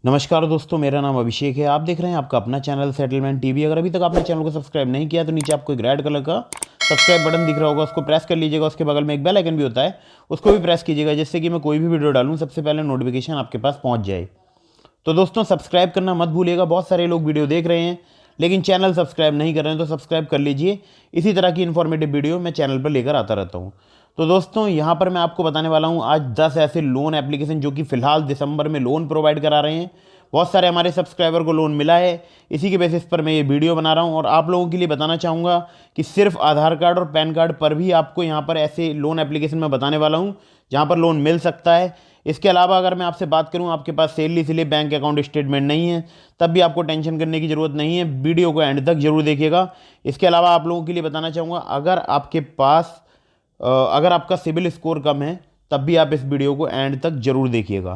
नमस्कार दोस्तों, मेरा नाम अभिषेक है। आप देख रहे हैं आपका अपना चैनल सेटलमेंट टीवी। अगर अभी तक आपने चैनल को सब्सक्राइब नहीं किया तो नीचे आपको एक रेड कलर का सब्सक्राइब बटन दिख रहा होगा, उसको प्रेस कर लीजिएगा। उसके बगल में एक बेल आइकन भी होता है, उसको भी प्रेस कीजिएगा, जिससे कि मैं कोई भी वीडियो डालूं सबसे पहले नोटिफिकेशन आपके पास पहुंच जाए। तो दोस्तों, सब्सक्राइब करना मत भूलिएगा। बहुत सारे लोग वीडियो देख रहे हैं लेकिन चैनल सब्सक्राइब नहीं कर रहे हैं, तो सब्सक्राइब कर लीजिए। इसी तरह की इन्फॉर्मेटिव वीडियो मैं चैनल पर लेकर आता रहता हूँ। तो दोस्तों, यहाँ पर मैं आपको बताने वाला हूँ आज 10 ऐसे लोन एप्लीकेशन जो कि फ़िलहाल दिसंबर में लोन प्रोवाइड करा रहे हैं। बहुत सारे हमारे सब्सक्राइबर को लोन मिला है, इसी के बेसिस पर मैं ये वीडियो बना रहा हूँ। और आप लोगों के लिए बताना चाहूँगा कि सिर्फ आधार कार्ड और पैन कार्ड पर भी आपको यहाँ पर ऐसे लोन एप्लीकेशन मैं बताने वाला हूँ जहाँ पर लोन मिल सकता है। इसके अलावा अगर मैं आपसे बात करूं, आपके पास salary slip, bank account statement नहीं है, तब भी आपको टेंशन करने की ज़रूरत नहीं है। वीडियो को एंड तक जरूर देखिएगा। इसके अलावा आप लोगों के लिए बताना चाहूँगा, अगर आपका सिबिल स्कोर कम है तब भी आप इस वीडियो को एंड तक जरूर देखिएगा।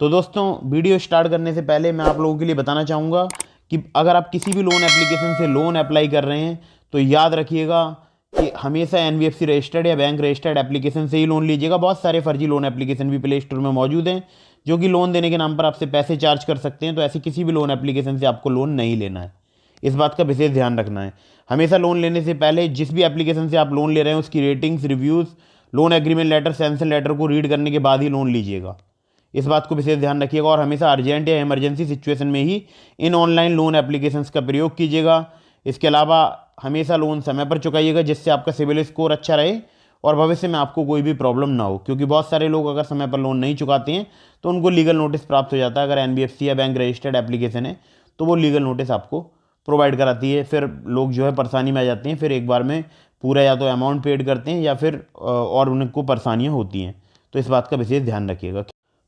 तो दोस्तों, वीडियो स्टार्ट करने से पहले मैं आप लोगों के लिए बताना चाहूँगा कि अगर आप किसी भी लोन एप्लीकेशन से लोन अप्लाई कर रहे हैं तो याद रखिएगा कि हमेशा एनबीएफसी रजिस्टर्ड या बैंक रजिस्टर्ड एप्लीकेशन से ही लोन लीजिएगा। बहुत सारे फर्जी लोन एप्लीकेशन भी प्ले स्टोर में मौजूद हैं जो कि लोन देने के नाम पर आपसे पैसे चार्ज कर सकते हैं। तो ऐसे किसी भी लोन एप्लीकेशन से आपको लोन नहीं लेना है, इस बात का विशेष ध्यान रखना है। हमेशा लोन लेने से पहले जिस भी एप्लीकेशन से आप लोन ले रहे हैं उसकी ratings, reviews, loan agreement letter, sanction letter को रीड करने के बाद ही लोन लीजिएगा। इस बात को विशेष ध्यान रखिएगा। और हमेशा अर्जेंट या इमरजेंसी सिचुएशन में ही इन ऑनलाइन लोन एप्लीकेशंस का प्रयोग कीजिएगा। इसके अलावा हमेशा लोन समय पर चुकाइएगा, जिससे आपका सिबिल स्कोर अच्छा रहे और भविष्य में आपको कोई भी प्रॉब्लम ना हो। क्योंकि बहुत सारे लोग अगर समय पर लोन नहीं चुकाते हैं तो उनको लीगल नोटिस प्राप्त हो जाता है। अगर एनबीएफसी या बैंक रजिस्टर्ड एप्लीकेशन है तो वो लीगल नोटिस आपको प्रोवाइड कराती है। फिर लोग जो है परेशानी में आ जाते हैं, फिर एक बार में पूरा या तो अमाउंट पेड करते हैं या फिर और उनको परेशानियाँ होती हैं। तो इस बात का विशेष ध्यान रखिएगा।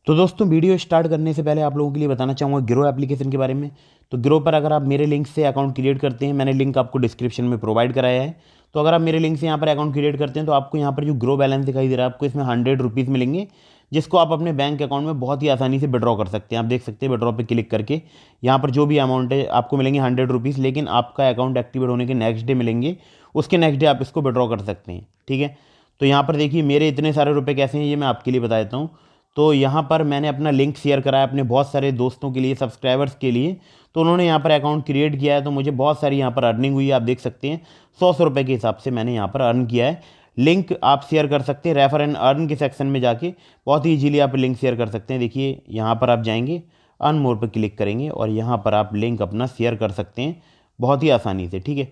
तो दोस्तों, वीडियो स्टार्ट करने से पहले आप लोगों के लिए बताना चाहूँगा ग्रो एप्लीकेशन के बारे में। तो ग्रो पर अगर आप मेरे लिंक से अकाउंट क्रिएट करते हैं, मैंने लिंक आपको डिस्क्रिप्शन में प्रोवाइड कराया है। तो अगर आप मेरे लिंक से यहाँ पर अकाउंट क्रिएट करते हैं तो आपको यहाँ पर जो ग्रो बैलेंस दिखाई दे रहा है, आपको इसमें 100 रुपीज़ मिलेंगे, जिसको आप अपने बैंक अकाउंट में बहुत ही आसानी से विड्रॉ कर सकते हैं। आप देख सकते हैं विड्रॉ पे क्लिक करके यहाँ पर जो भी अमाउंट है आपको मिलेंगे 100 रुपीज़। लेकिन आपका अकाउंट एक्टिवेट होने के नेक्स्ट डे मिलेंगे, उसके नेक्स्ट डे आप इसको विड्रॉ कर सकते हैं। ठीक है, तो यहाँ पर देखिए मेरे इतने सारे रुपये कैसे हैं ये मैं आपके लिए बता देता हूँ। तो यहाँ पर मैंने अपना लिंक शेयर करा है अपने बहुत सारे दोस्तों के लिए, सब्सक्राइबर्स के लिए। तो उन्होंने यहाँ पर अकाउंट क्रिएट किया है, तो मुझे बहुत सारी यहाँ पर अर्निंग हुई है। आप देख सकते हैं 100 रुपये के हिसाब से मैंने यहाँ पर अर्न किया है। लिंक आप शेयर कर सकते हैं रेफर एंड अर्न के सेक्शन में जाके, बहुत ही ईजीली आप लिंक शेयर कर सकते हैं। देखिए यहाँ पर आप जाएंगे, अर्न मोर पर क्लिक करेंगे और यहाँ पर आप लिंक अपना शेयर कर सकते हैं बहुत ही आसानी से। ठीक है,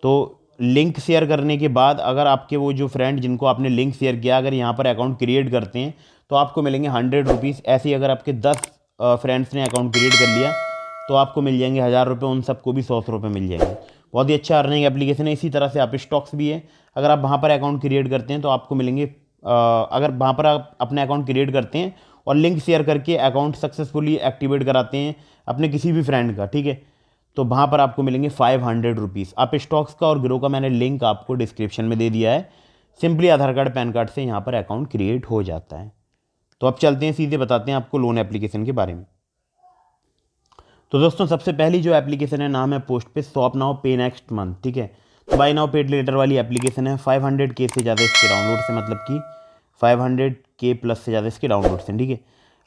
तो लिंक शेयर करने के बाद अगर आपके वो जो फ्रेंड जिनको आपने लिंक शेयर किया अगर यहाँ पर अकाउंट क्रिएट करते हैं तो आपको मिलेंगे 100 रुपीज़। ऐसे ही अगर आपके 10 फ्रेंड्स ने अकाउंट क्रिएट कर लिया तो आपको मिल जाएंगे 1000 रुपये, उन सबको भी 100 रुपये मिल जाएंगे। बहुत ही अच्छा अर्निंग एप्लीकेशन है। इसी तरह से आप स्टॉक्स भी है, अगर आप वहाँ पर अकाउंट क्रिएट करते हैं तो आपको मिलेंगे अगर वहाँ पर आप अपने अकाउंट क्रिएट करते हैं और लिंक शेयर करके अकाउंट सक्सेसफुली एक्टिवेट कराते हैं अपने किसी भी फ्रेंड का, ठीक है, तो वहाँ पर आपको मिलेंगे 500 रुपीज़। आप स्टॉक्स का और ग्रो का मैंने लिंक आपको डिस्क्रिप्शन में दे दिया है। सिंपली आधार कार्ड, पैन कार्ड से यहाँ पर अकाउंट क्रिएट हो जाता है। तो अब चलते हैं, सीधे बताते हैं आपको लोन एप्लीकेशन के बारे में। तो दोस्तों, सबसे पहली जो एप्लीकेशन है नाम है पोस्ट पे शॉप नाउ पे नेक्स्ट मंथ। ठीक है, तो बाय नाउ पेड लेटर वाली एप्लीकेशन है। 500K से ज़्यादा इसके डाउनलोड से, मतलब कि 500K प्लस से ज़्यादा इसके डाउनलोड से। ठीक है,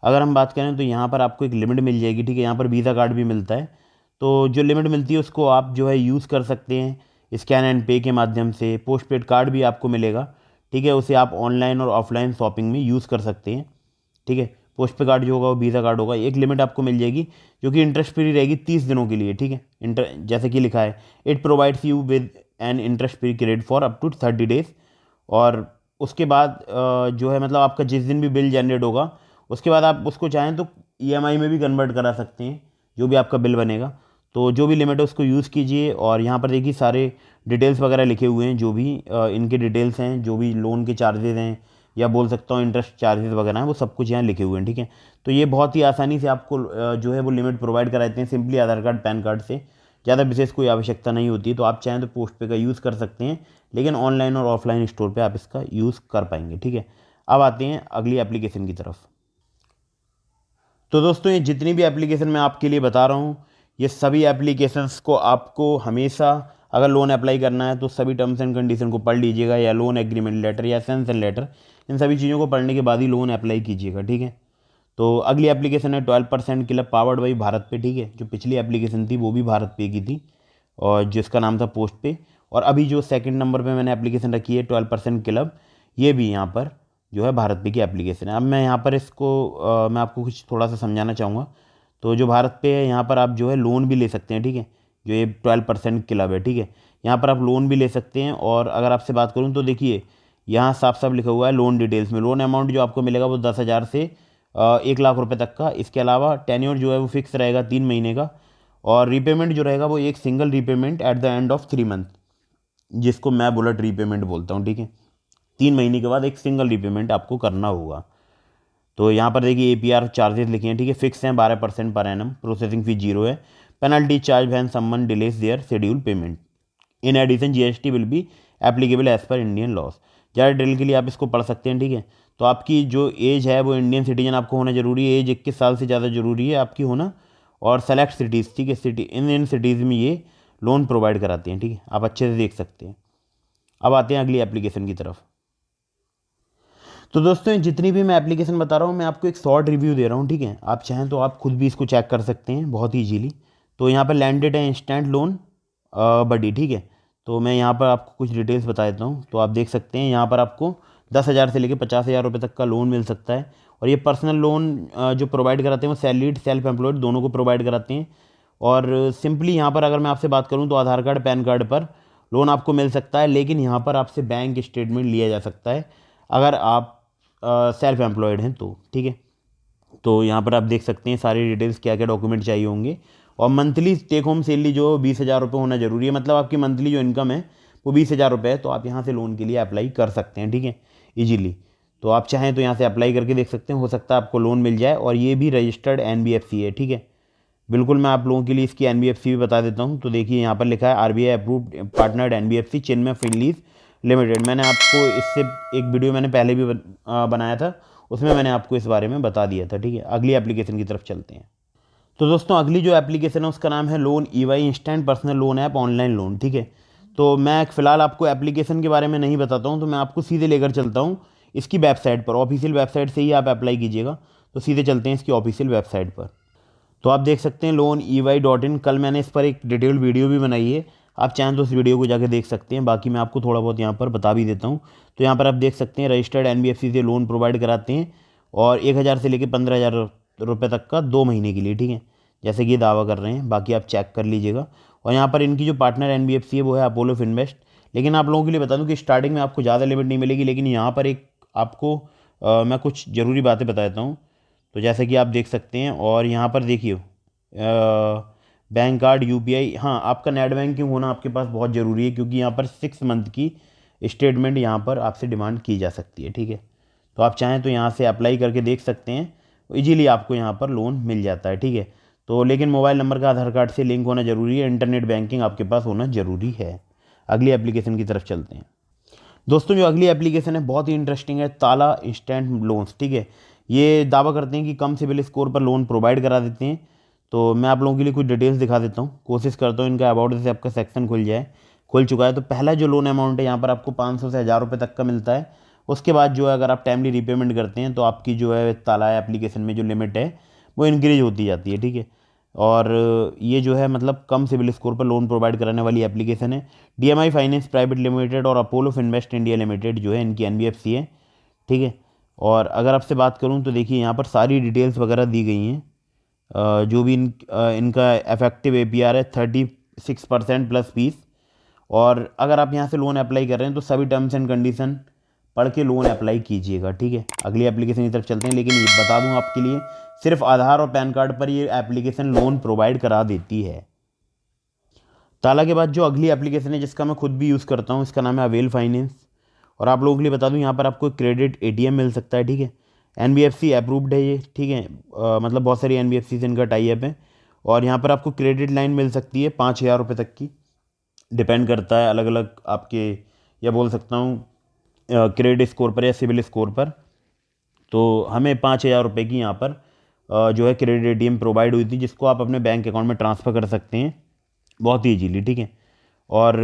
अगर हम बात करें तो यहाँ पर आपको एक लिमिट मिल जाएगी। ठीक है, यहाँ पर वीज़ा कार्ड भी मिलता है, तो जो लिमिट मिलती है उसको आप जो है यूज़ कर सकते हैं स्कैन एंड पे के माध्यम से। पोस्ट पेड कार्ड भी आपको मिलेगा। ठीक है, उसे आप ऑनलाइन और ऑफलाइन शॉपिंग में यूज़ कर सकते हैं। ठीक है, पोस्ट पे कार्ड जो होगा वो वीज़ा कार्ड होगा। एक लिमिट आपको मिल जाएगी जो कि इंटरेस्ट फ्री रहेगी 30 दिनों के लिए। ठीक है, जैसे कि लिखा है, it provides you with an interest free credit for up to 30 days. और उसके बाद जो है मतलब आपका जिस दिन भी बिल जनरेट होगा उसके बाद आप उसको चाहें तो ईएमआई में भी कन्वर्ट करा सकते हैं, जो भी आपका बिल बनेगा। तो जो भी लिमिट है उसको यूज़ कीजिए। और यहाँ पर देखिए सारे डिटेल्स वगैरह लिखे हुए हैं, जो भी इनके डिटेल्स हैं, जो भी लोन के चार्जेज़ हैं या बोल सकता हूँ इंटरेस्ट चार्जेस वगैरह हैं, वो सब कुछ यहाँ लिखे हुए हैं। ठीक है, तो ये बहुत ही आसानी से आपको जो है वो लिमिट प्रोवाइड कराते हैं सिंपली आधार कार्ड, पैन कार्ड से। ज़्यादा विशेष कोई आवश्यकता नहीं होती है। तो आप चाहें तो पोस्ट पे का यूज़ कर सकते हैं, लेकिन ऑनलाइन और ऑफलाइन स्टोर पे आप इसका यूज़ कर पाएंगे। ठीक है, अब आते हैं अगली एप्लीकेशन की तरफ। तो दोस्तों, ये जितनी भी एप्लीकेशन मैं आपके लिए बता रहा हूँ, ये सभी एप्लीकेशंस को आपको हमेशा अगर लोन अप्लाई करना है तो सभी टर्म्स एंड कंडीशन को पढ़ लीजिएगा, या लोन एग्रीमेंट लेटर या सैंक्शन लेटर, इन सभी चीज़ों को पढ़ने के बाद ही लोन अप्लाई कीजिएगा। ठीक है, तो अगली एप्लीकेशन है 12% क्लब पावर्ड बाई भारत पे, ठीक है। जो पिछली एप्लीकेशन थी वो भी भारत पे की थी और जिसका नाम था पोस्ट पे। और अभी जो सेकंड नंबर पे मैंने एप्लीकेशन रखी है 12% क्लब, ये भी यहाँ पर जो है भारत पे की एप्लीकेशन है। अब मैं यहाँ पर इसको मैं आपको कुछ थोड़ा सा समझाना चाहूँगा। तो जो भारत पे है यहाँ पर आप जो है लोन भी ले सकते हैं, ठीक है। जो ये 12% क्लब है, ठीक है, यहाँ पर आप लोन भी ले सकते हैं। और अगर आपसे बात करूँ तो देखिए यहाँ साफ साफ लिखा हुआ है लोन डिटेल्स में, लोन अमाउंट जो आपको मिलेगा वो 10,000 से 1 लाख रुपए तक का। इसके अलावा टेन्योर जो है वो फिक्स रहेगा 3 महीने का। और रीपेमेंट जो रहेगा वो एक single repayment at the end of 3 month, जिसको मैं बुलेट रीपेमेंट बोलता हूँ, ठीक है। 3 महीने के बाद एक सिंगल रीपेमेंट आपको करना होगा। तो यहाँ पर देखिए APR चार्जेस लिखे हैं, ठीक है, फिक्स हैं 12% पर एनम, प्रोसेसिंग फी 0 है, penalty charge when someone delays their schedule payment. In addition GST will be applicable as per Indian laws. ज़्यादा डिटेल के लिए आप इसको पढ़ सकते हैं, ठीक है। तो आपकी जो एज है वो इंडियन सिटीजन आपको होना जरूरी है, एज 21 साल से ज़्यादा जरूरी है आपकी होना। और सेलेक्ट सिटीज़, ठीक है, सिटी इन सिटीज़ में ये लोन प्रोवाइड कराते हैं, ठीक है, आप अच्छे से देख सकते हैं। अब आते हैं अगली एप्लीकेशन की तरफ। तो दोस्तों जितनी भी मैं एप्लीकेशन बता रहा हूँ मैं आपको एक शॉर्ट रिव्यू दे रहा हूँ, ठीक है। आप चाहें तो आप खुद भी इसको चेक कर सकते हैं बहुत ईजीली। तो यहाँ पर लैंडेड है इंस्टेंट लोन बडी, ठीक है। तो मैं यहाँ पर आपको कुछ डिटेल्स बता देता हूँ। तो आप देख सकते हैं यहाँ पर आपको 10,000 से लेकर 50,000 रुपये तक का लोन मिल सकता है। और ये पर्सनल लोन जो प्रोवाइड कराते हैं वो सैलरीड सेल्फ एम्प्लॉयड दोनों को प्रोवाइड कराते हैं। और सिंपली यहाँ पर अगर मैं आपसे बात करूँ तो आधार कार्ड पैन कार्ड पर लोन आपको मिल सकता है, लेकिन यहाँ पर आपसे बैंक स्टेटमेंट लिया जा सकता है अगर आप सेल्फ एम्प्लॉयड हैं तो, ठीक है। तो यहाँ पर आप देख सकते हैं सारी डिटेल्स, क्या क्या डॉक्यूमेंट चाहिए होंगे। और मंथली टेक होम सैलरी जो 20,000 रुपये होना जरूरी है, मतलब आपकी मंथली जो इनकम है वो 20,000 रुपये है। तो आप यहाँ से लोन के लिए अप्लाई कर सकते हैं, ठीक है, ईजिली। तो आप चाहें तो यहाँ से अप्लाई करके देख सकते हैं, हो सकता है आपको लोन मिल जाए। और ये भी रजिस्टर्ड NBFC है, ठीक है। बिल्कुल मैं आप लोगों के लिए इसकी NBFC भी बता देता हूँ। तो देखिए यहाँ पर लिखा है RBI अप्रूव्ड पार्टनर्ड NBFC चिन्मय फिनलीज लिमिटेड। मैंने आपको इससे एक वीडियो मैंने पहले भी बनाया था, उसमें मैंने आपको इस बारे में बता दिया था, ठीक है। अगली एप्लीकेशन की तरफ चलते हैं। तो दोस्तों अगली जो एप्लीकेशन है उसका नाम है loan EY instant personal loan app online loan, ठीक है। तो मैं फ़िलहाल आपको एप्लीकेशन के बारे में नहीं बताता हूँ, तो मैं आपको सीधे लेकर चलता हूँ इसकी वेबसाइट पर। ऑफिशियल वेबसाइट से ही आप अप्लाई कीजिएगा। तो सीधे चलते हैं इसकी ऑफिशियल वेबसाइट पर। तो आप देख सकते हैं loany.in। कल मैंने इस पर एक डिटेल वीडियो भी बनाई है, आप चाहें तो उस वीडियो को जाकर देख सकते हैं। बाकी मैं आपको थोड़ा बहुत यहाँ पर बता भी देता हूँ। तो यहाँ पर आप देख सकते हैं रजिस्टर्ड NBFC से लोन प्रोवाइड कराते हैं और 1,000 से लेकर 15,000 रुपये तक का 2 महीने के लिए, ठीक है, जैसे कि ये दावा कर रहे हैं। बाकी आप चेक कर लीजिएगा। और यहाँ पर इनकी जो पार्टनर NBFC है वो है अपोलो फिनवेस्ट। लेकिन आप लोगों के लिए बता दूँ कि स्टार्टिंग में आपको ज़्यादा लिमिट नहीं मिलेगी, लेकिन यहाँ पर एक आपको मैं कुछ ज़रूरी बातें बता देता हूँ। तो जैसे कि आप देख सकते हैं, और यहाँ पर देखिए बैंक कार्ड UPI, हाँ आपका नेट बैंकिंग होना आपके पास बहुत ज़रूरी है, क्योंकि यहाँ पर 6 मंथ की स्टेटमेंट यहाँ पर आपसे डिमांड की जा सकती है, ठीक है। तो आप चाहें तो यहाँ से अप्लाई करके देख सकते हैं, इजीली आपको यहाँ पर लोन मिल जाता है, ठीक है। तो लेकिन मोबाइल नंबर का आधार कार्ड से लिंक होना ज़रूरी है, इंटरनेट बैंकिंग आपके पास होना ज़रूरी है। अगली एप्लीकेशन की तरफ चलते हैं। दोस्तों जो अगली एप्लीकेशन है बहुत ही इंटरेस्टिंग है, ताला इंस्टेंट लोन्स, ठीक है। ये दावा करते हैं कि कम सिबिल स्कोर पर लोन प्रोवाइड करा देते हैं। तो मैं आप लोगों के लिए कुछ डिटेल्स दिखा देता हूँ, कोशिश करता हूँ इनका अबाउट से आपका सेक्शन खुल जाए। खुल चुका है। तो पहला जो लोन अमाउंट है यहाँ पर आपको 500 से 1,000 रुपये तक का मिलता है। उसके बाद जो है अगर आप टाइमली रीपेमेंट करते हैं तो आपकी जो है ताला एप्लीकेशन में जो लिमिट है वो इंक्रीज होती जाती है, ठीक है। और ये जो है मतलब कम सिबिल स्कोर पर लोन प्रोवाइड कराने वाली एप्लीकेशन है। DMI फाइनेंस प्राइवेट लिमिटेड और अपोलो फिनवेस्ट इंडिया लिमिटेड जो है इनकी NBFC है, ठीक है। और अगर आपसे बात करूं तो देखिए यहाँ पर सारी डिटेल्स वगैरह दी गई हैं। जो भी इनका इफेक्टिव APR है 36% प्लस फीस। और अगर आप यहाँ से लोन अप्लाई कर रहे हैं तो सभी टर्म्स एंड कंडीशन पढ़ के लोन अप्लाई कीजिएगा, ठीक है। अगली एप्लीकेशन की तरफ चलते हैं। लेकिन ये बता दूं आपके लिए, सिर्फ आधार और पैन कार्ड पर ये एप्लीकेशन लोन प्रोवाइड करा देती है। ताला के बाद जो अगली एप्लीकेशन है जिसका मैं खुद भी यूज़ करता हूँ, इसका नाम है अवेल फाइनेंस। और आप लोगों के लिए बता दूं यहाँ पर आपको क्रेडिट ATM मिल सकता है, ठीक है। NBFC अप्रूव्ड है ये, ठीक है। मतलब बहुत सारी NBFC से इनका टाई अप है। और यहाँ पर आपको क्रेडिट लाइन मिल सकती है 5,000 रुपये तक की, डिपेंड करता है अलग अलग आपके, या बोल सकता हूँ क्रेडिट स्कोर पर या सिविल स्कोर पर। तो हमें 5,000 रुपये की यहाँ पर जो है क्रेडिट ATM प्रोवाइड हुई थी, जिसको आप अपने बैंक अकाउंट में ट्रांसफ़र कर सकते हैं बहुत ही ईजीली, ठीक है। और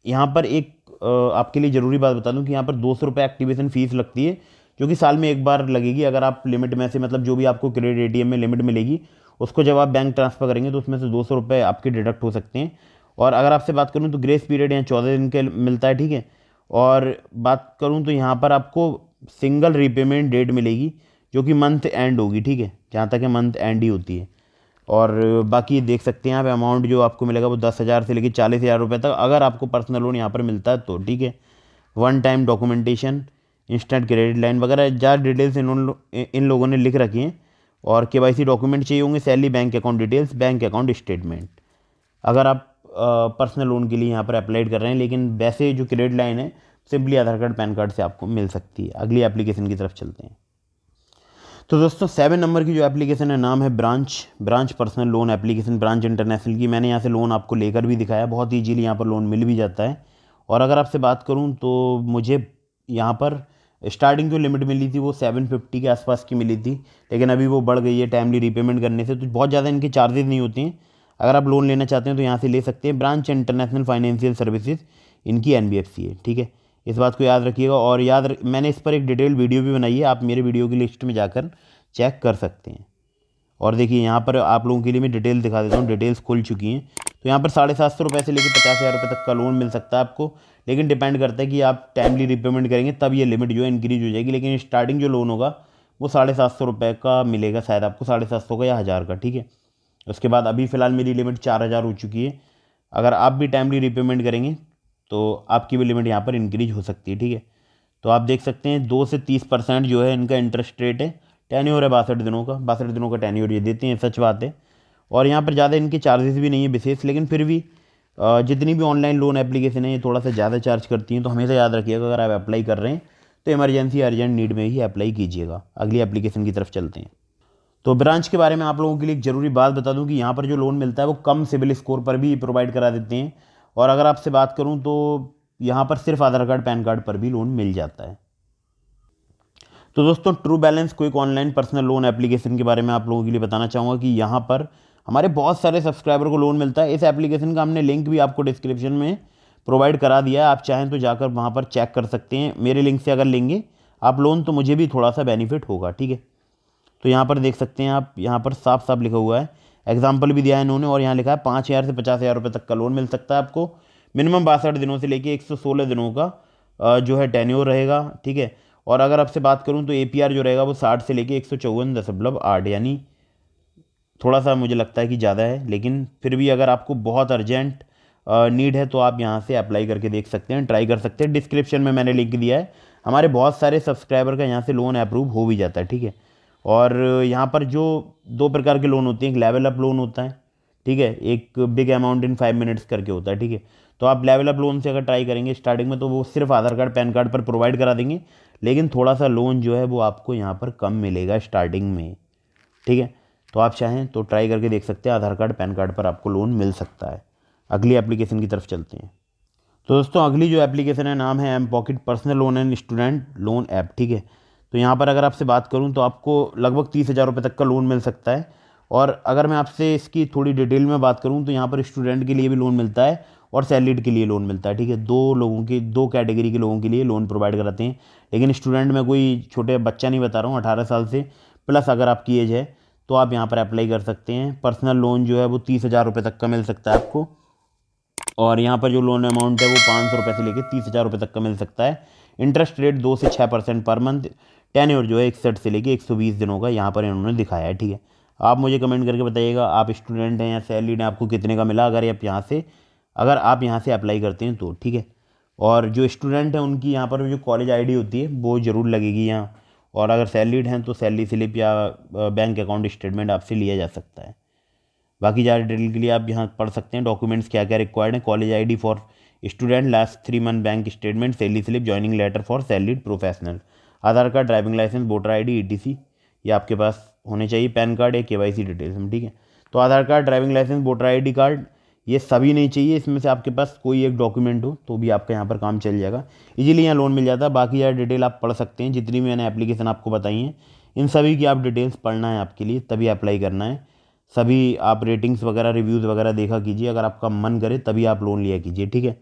यहाँ पर एक आपके लिए ज़रूरी बात बता दूं कि यहाँ पर 200 रुपये एक्टिवेशन फ़ीस लगती है, जो कि साल में एक बार लगेगी। अगर आप लिमिट में से मतलब जो भी आपको क्रेडिट ATM में लिमिट मिलेगी उसको जब आप बैंक ट्रांसफ़र करेंगे तो उसमें से 200 रुपये आपके डिडक्ट हो सकते हैं। और अगर आपसे बात करूँ तो ग्रेस पीरियड यहाँ 14 दिन के मिलता है, ठीक है। और बात करूँ तो यहाँ पर आपको सिंगल रीपेमेंट डेट मिलेगी जो कि मंथ एंड होगी, ठीक है, जहाँ तक है मंथ एंड ही होती है। और बाकी देख सकते हैं यहाँ पे अमाउंट जो आपको मिलेगा वो 10,000 से लेकर 40,000 रुपये तक अगर आपको पर्सनल लोन यहाँ पर मिलता है तो, ठीक है। One time documentation, instant credit line वगैरह ज़्यादा डिटेल्स इन लोगों ने लिख रखी हैं। और KYC डॉक्यूमेंट चाहिए होंगे, salary, bank account details, bank account statement, अगर आप पर्सनल लोन के लिए यहाँ पर अप्लाई कर रहे हैं। लेकिन वैसे जो क्रेडिट लाइन है सिंपली आधार कार्ड पैन कार्ड से आपको मिल सकती है। अगली एप्लीकेशन की तरफ चलते हैं। तो दोस्तों 7 नंबर की जो एप्लीकेशन है नाम है branch personal loan application, branch international की। मैंने यहाँ से लोन आपको लेकर भी दिखाया, बहुत ईजीली यहाँ पर लोन मिल भी जाता है। और अगर आपसे बात करूँ तो मुझे यहाँ पर स्टार्टिंग जो लिमिट मिली थी वो 750 के आसपास की मिली थी, लेकिन अभी वो बढ़ गई है टाइमली रीपेमेंट करने से, तो बहुत ज़्यादा इनके चार्जेस नहीं होते हैं। अगर आप लोन लेना चाहते हैं तो यहाँ से ले सकते हैं। ब्रांच इंटरनेशनल फाइनेंशियल सर्विसेज इनकी NBFC है, ठीक है, इस बात को याद रखिएगा। और मैंने इस पर एक डिटेल वीडियो भी बनाई है, आप मेरे वीडियो की लिस्ट में जाकर चेक कर सकते हैं। और देखिए यहाँ पर आप लोगों के लिए मैं डिटेल दिखा देता हूँ, डिटेल्स खुल चुकी हैं। तो यहाँ पर 750 रुपये से लेकर 50,000 रुपये तक का लोन मिल सकता है आपको, लेकिन डिपेंड करता है कि आप टाइमली रीपेमेंट करेंगे तब ये लिमिट जो है इंक्रीज हो जाएगी। लेकिन स्टार्टिंग जो लोन होगा वो 750 रुपये का मिलेगा, शायद आपको 750 का या 1000 का, ठीक है। उसके बाद अभी फ़िलहाल मेरी लिमिट 4000 हो चुकी है। अगर आप भी टाइमली रीपेमेंट करेंगे तो आपकी भी लिमिट यहाँ पर इंक्रीज हो सकती है, ठीक है। तो आप देख सकते हैं 2 से 30% जो है इनका इंटरेस्ट रेट है। टेन्योर है 62 दिनों का, 62 दिनों का टेन्योर ये देते हैं, सच बात है। और यहाँ पर ज़्यादा इनके चार्जेस भी नहीं है विशेष, लेकिन फिर भी जितनी भी ऑनलाइन लोन एप्लीकेशन है ये थोड़ा सा ज़्यादा चार्ज करती हैं। तो हमेशा याद रखिएगा अगर आप अप्लाई कर रहे हैं तो इमरजेंसी अर्जेंट नीड में ही अप्लाई कीजिएगा। अगली एप्लीकेशन की तरफ चलते हैं। तो ब्रांच के बारे में आप लोगों के लिए एक ज़रूरी बात बता दूं कि यहाँ पर जो लोन मिलता है वो कम सिबिल स्कोर पर भी प्रोवाइड करा देते हैं। और अगर आपसे बात करूँ तो यहाँ पर सिर्फ आधार कार्ड पैन कार्ड पर भी लोन मिल जाता है। तो दोस्तों true balance quick online personal loan application के बारे में आप लोगों के लिए बताना चाहूँगा कि यहाँ पर हमारे बहुत सारे सब्सक्राइबर को लोन मिलता है। इस एप्लीकेशन का हमने लिंक भी आपको डिस्क्रिप्शन में प्रोवाइड करा दिया है, आप चाहें तो जाकर वहाँ पर चेक कर सकते हैं। मेरे लिंक से अगर लेंगे आप लोन तो मुझे भी थोड़ा सा बेनिफिट होगा, ठीक है। तो यहाँ पर देख सकते हैं आप, यहाँ पर साफ साफ लिखा हुआ है, एग्जाम्पल भी दिया है इन्होंने। और यहाँ लिखा है 5,000 से 50,000 रुपये तक का लोन मिल सकता है आपको। मिनिमम 62 दिनों से लेके 116 दिनों का जो है टेन्योर रहेगा, ठीक है। और अगर आपसे बात करूँ तो APR जो रहेगा वो 60 से लेके 154.8, यानी थोड़ा सा मुझे लगता है कि ज़्यादा है, लेकिन फिर भी अगर आपको बहुत अर्जेंट नीड है तो आप यहाँ से अप्लाई करके देख सकते हैं, ट्राई कर सकते हैं। डिस्क्रिप्शन में मैंने लिंक दिया है। हमारे बहुत सारे सब्सक्राइबर का यहाँ से लोन अप्रूव हो भी जाता है, ठीक है। और यहाँ पर जो 2 प्रकार के लोन होते हैं, एक लेवल अप लोन होता है, ठीक है, एक बिग अमाउंट इन 5 मिनट्स करके होता है, ठीक है। तो आप लेवल अप लोन से अगर ट्राई करेंगे स्टार्टिंग में तो वो सिर्फ आधार कार्ड पैन कार्ड पर प्रोवाइड करा देंगे, लेकिन थोड़ा सा लोन जो है वो आपको यहाँ पर कम मिलेगा स्टार्टिंग में, ठीक है। तो आप चाहें तो ट्राई करके देख सकते हैं, आधार कार्ड पैन कार्ड पर आपको लोन मिल सकता है। अगली एप्लीकेशन की तरफ चलते हैं। तो दोस्तों अगली जो एप्लीकेशन है नाम है M-Pocket personal loan and student loan app, ठीक है। तो यहाँ पर अगर आपसे बात करूँ तो आपको लगभग 30,000 रुपये तक का लोन मिल सकता है। और अगर मैं आपसे इसकी थोड़ी डिटेल में बात करूँ तो यहाँ पर स्टूडेंट के लिए भी लोन मिलता है और सैलरीड के लिए लोन मिलता है, ठीक है। 2 कैटेगरी के लोगों के लिए लोन प्रोवाइड कराते हैं। लेकिन स्टूडेंट में कोई छोटे बच्चा नहीं बता रहा हूँ, 18 साल से प्लस अगर आपकी एज है तो आप यहाँ पर अप्लाई कर सकते हैं। पर्सनल लोन जो है वो 30,000 रुपये तक का मिल सकता है आपको। और यहाँ पर जो लोन अमाउंट है वो 500 रुपये से लेकर 30,000 रुपये तक का मिल सकता है। इंटरेस्ट रेट 2 से 6% पर मंथ। टेन्योर जो है 61 से लेकर 120 दिनों का यहाँ पर इन्होंने दिखाया है, ठीक है। आप मुझे कमेंट करके बताइएगा आप स्टूडेंट हैं या सैलरीड हैं, आपको कितने का मिला अगर आप यहाँ से अप्लाई करते हैं तो, ठीक है। और जो स्टूडेंट हैं उनकी यहाँ पर जो कॉलेज ID होती है वो ज़रूर लगेगी यहाँ। और अगर सैलरीड हैं तो सैलरी स्लिप या बैंक अकाउंट स्टेटमेंट आपसे लिया जा सकता है। बाकी ज़्यादा डिटेल के लिए आप यहाँ पढ़ सकते हैं डॉक्यूमेंट्स क्या क्या रिक्वायर्ड है। College ID for student, last 3 month bank statement, salary slip, joining letter for salaried professional, Aadhaar card, driving licence, voter ID, ETC ये आपके पास होने चाहिए, पैन कार्ड या KYC डिटेल्स में, ठीक है। तो Aadhaar card, driving licence, voter ID card ये सभी नहीं चाहिए, इसमें से आपके पास कोई एक डॉक्यूमेंट हो तो भी आपका यहाँ पर काम चल जाएगा, इजीली यहाँ लोन मिल जाता है। बाकी यार डिटेल आप पढ़ सकते हैं, जितनी भी मैंने एप्लीकेशन आपको बताई हैं इन सभी की आप डिटेल्स पढ़ना है आपके लिए, तभी अप्लाई करना है। सभी आप रेटिंग्स वगैरह रिव्यूज़ वगैरह देखा कीजिए, अगर आपका मन करे तभी आप लोन लिया कीजिए, ठीक है।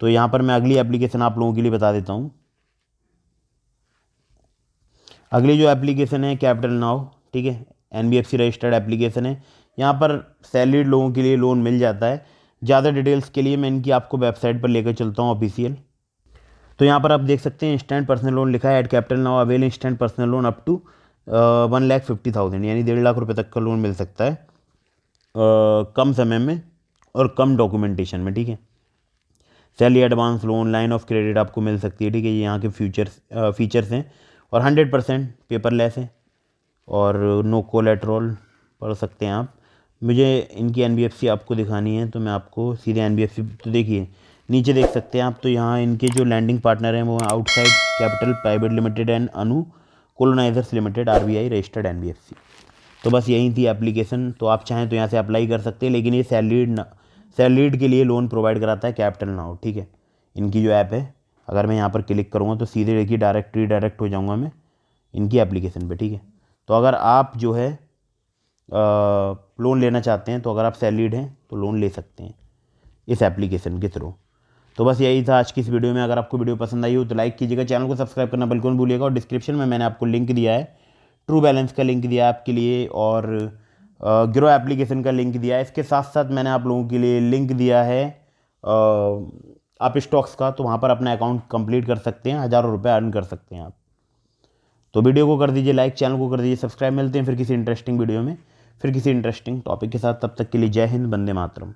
तो यहाँ पर मैं अगली एप्लीकेशन आप लोगों के लिए बता देता हूँ। अगली जो एप्लीकेशन है कैपिटल नाउ, ठीक है, NBFC रजिस्टर्ड एप्लीकेशन है। यहाँ पर सैलरीड लोगों के लिए लोन मिल जाता है। ज़्यादा डिटेल्स के लिए मैं इनकी आपको वेबसाइट पर लेकर चलता हूँ ऑफिशियल। तो यहाँ पर आप देख सकते हैं इंस्टेंट पर्सनल लोन लिखा है, at Capital Now avail instant personal loan up to 1,50,000, यानी 1.5 लाख रुपये तक का लोन मिल सकता है कम समय में और कम डॉक्यूमेंटेशन में, ठीक है। Salary advance loan, line of credit आपको मिल सकती है, ठीक है। ये यहाँ के फीचर्स हैं और 100% पेपरलेस है और नो कोलेट्रॉल पढ़ सकते हैं आप। मुझे इनकी NBFC आपको दिखानी है तो मैं आपको सीधे NBFC, तो देखिए नीचे देख सकते हैं आप, तो यहाँ इनके जो लैंडिंग पार्टनर हैं वो outside capital private limited and Anu colonisers limited RBI registered NBFC। तो बस यही थी एप्लीकेशन। तो आप चाहें तो यहाँ से अप्लाई कर सकते हैं, लेकिन ये सैलरीड के लिए लोन प्रोवाइड कराता है कैपिटल नाउ, ठीक है। इनकी जो ऐप है, अगर मैं यहाँ पर क्लिक करूँगा तो सीधे देखिए डायरेक्ट हो जाऊँगा मैं इनकी एप्लीकेशन पे, ठीक है। तो अगर आप जो है लोन लेना चाहते हैं, तो अगर आप सैलरीड हैं तो लोन ले सकते हैं इस एप्लीकेशन के थ्रू। तो बस यही था आज की इस वीडियो में। अगर आपको वीडियो पसंद आई हो तो लाइक कीजिएगा, चैनल को सब्सक्राइब करना बिल्कुल भूलिएगा। और डिस्क्रिप्शन में मैंने आपको लिंक दिया है, ट्रू बैलेंस का लिंक दिया है आपके लिए, और ग्रो एप्लीकेशन का लिंक दिया है। इसके साथ साथ मैंने आप लोगों के लिए लिंक दिया है आप स्टॉक्स का, तो वहाँ पर अपना अकाउंट कंप्लीट कर सकते हैं, हज़ारों रुपये अर्न कर सकते हैं आप। तो वीडियो को कर दीजिए लाइक, चैनल को कर दीजिए सब्सक्राइब। मिलते हैं फिर किसी इंटरेस्टिंग वीडियो में, फिर किसी इंटरेस्टिंग टॉपिक के साथ। तब तक के लिए जय हिंद, वंदे मातरम।